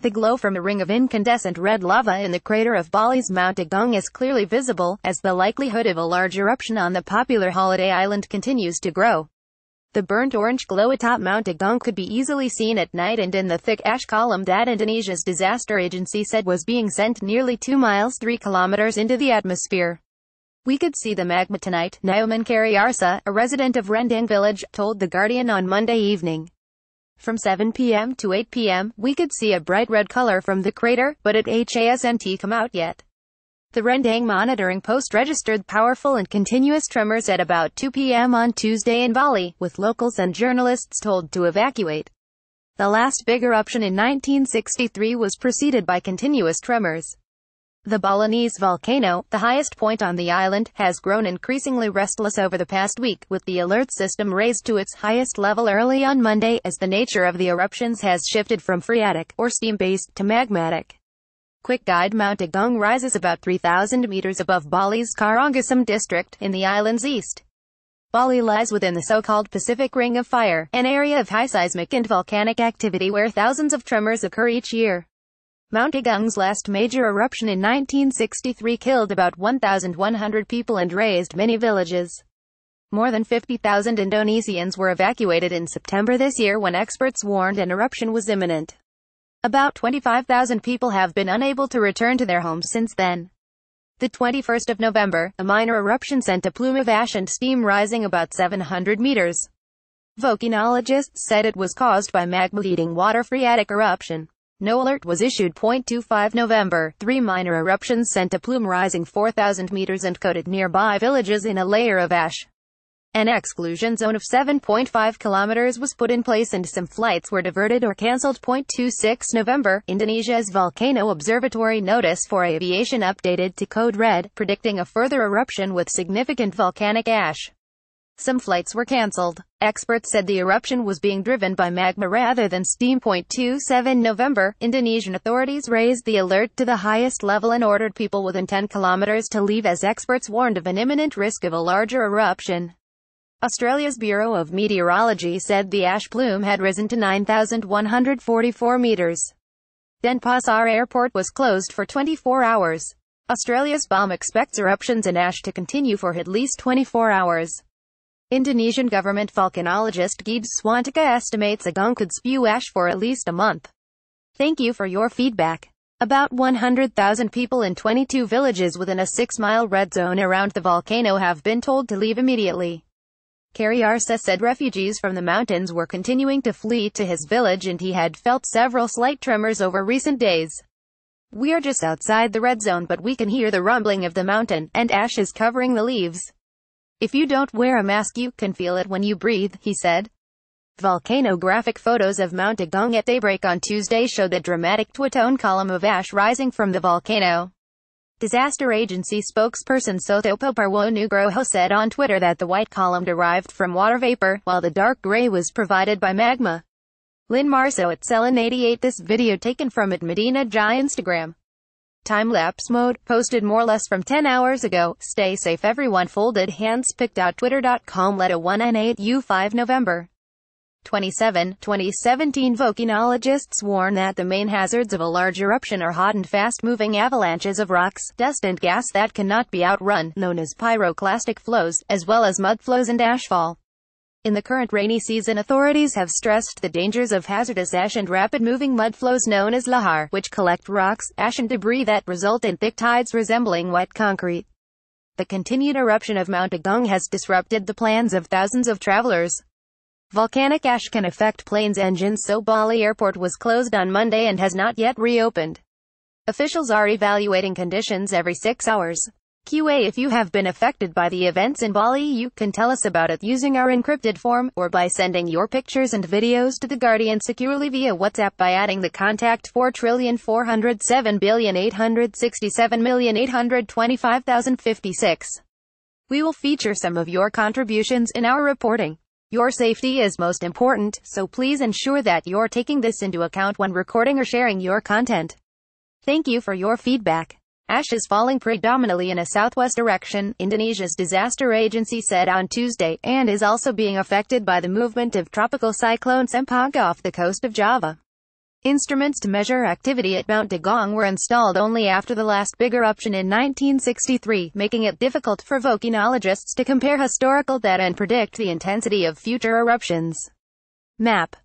The glow from a ring of incandescent red lava in the crater of Bali's Mount Agung is clearly visible, as the likelihood of a large eruption on the popular holiday island continues to grow. The burnt orange glow atop Mount Agung could be easily seen at night and in the thick ash column that Indonesia's disaster agency said was being sent nearly 2 miles 3 kilometers into the atmosphere. "We could see the magma tonight," Nyoman Karyiarsa, a resident of Rendang village, told The Guardian on Monday evening. "From 7 p.m. to 8 p.m., we could see a bright red color from the crater, but it hasn't come out yet." The Rendang monitoring post registered powerful and continuous tremors at about 2 p.m. on Tuesday in Bali, with locals and journalists told to evacuate. The last big eruption in 1963 was preceded by continuous tremors. The Balinese volcano, the highest point on the island, has grown increasingly restless over the past week, with the alert system raised to its highest level early on Monday, as the nature of the eruptions has shifted from phreatic, or steam-based, to magmatic. Quick guide: Mount Agung rises about 3,000 meters above Bali's Karangasem district, in the island's east. Bali lies within the so-called Pacific Ring of Fire, an area of high seismic and volcanic activity where thousands of tremors occur each year. Mount Agung's last major eruption in 1963 killed about 1,100 people and razed many villages. More than 50,000 Indonesians were evacuated in September this year when experts warned an eruption was imminent. About 25,000 people have been unable to return to their homes since then. The 21st of November, a minor eruption sent a plume of ash and steam rising about 700 meters. Volcanologists said it was caused by magma-eating water phreatic eruption. No alert was issued. 25 November, 3 minor eruptions sent a plume rising 4,000 meters and coated nearby villages in a layer of ash. An exclusion zone of 7.5 kilometers was put in place and some flights were diverted or cancelled. 26 November, Indonesia's Volcano Observatory notice for aviation updated to code red, predicting a further eruption with significant volcanic ash. Some flights were cancelled. Experts said the eruption was being driven by magma rather than steam. 27 November, Indonesian authorities raised the alert to the highest level and ordered people within 10 kilometers to leave as experts warned of an imminent risk of a larger eruption. Australia's Bureau of Meteorology said the ash plume had risen to 9,144 meters. Denpasar Airport was closed for 24 hours. Australia's BOM expects eruptions and ash to continue for at least 24 hours. Indonesian government volcanologist Gede Swantika estimates Agung could spew ash for at least a month. Thank you for your feedback. About 100,000 people in 22 villages within a 6-mile red zone around the volcano have been told to leave immediately. Karyiarsa said refugees from the mountains were continuing to flee to his village and he had felt several slight tremors over recent days. "We are just outside the red zone but we can hear the rumbling of the mountain, and ash is covering the leaves. If you don't wear a mask you can feel it when you breathe," he said. Volcanographic photos of Mount Agung at daybreak on Tuesday showed the dramatic two-tone column of ash rising from the volcano. Disaster agency spokesperson Sutopo Purwo Nugroho said on Twitter that the white column derived from water vapor, while the dark gray was provided by magma. Lynn Marso at Celine88. This video taken from @Medina Jai Instagram. Time-lapse mode, posted more or less from 10 hours ago. Stay safe everyone. Folded hands picked out. Twitter.com Letta 1 and 8 5 November 27, 2017. Volcanologists warn that the main hazards of a large eruption are hot and fast-moving avalanches of rocks, dust and gas that cannot be outrun, known as pyroclastic flows, as well as mud flows and ashfall. In the current rainy season, authorities have stressed the dangers of hazardous ash and rapid-moving mud flows known as lahar, which collect rocks, ash and debris that result in thick tides resembling wet concrete. The continued eruption of Mount Agung has disrupted the plans of thousands of travelers. Volcanic ash can affect planes' engines, so Bali Airport was closed on Monday and has not yet reopened. Officials are evaluating conditions every 6 hours. QA If you have been affected by the events in Bali, you can tell us about it using our encrypted form, or by sending your pictures and videos to The Guardian securely via WhatsApp by adding the contact 4,407,867,825,056. We will feature some of your contributions in our reporting. Your safety is most important, so please ensure that you're taking this into account when recording or sharing your content. Thank you for your feedback. Ash is falling predominantly in a southwest direction, Indonesia's disaster agency said on Tuesday, and is also being affected by the movement of tropical cyclone Sempaga off the coast of Java. Instruments to measure activity at Mount Agung were installed only after the last big eruption in 1963, making it difficult for volcanologists to compare historical data and predict the intensity of future eruptions. Map.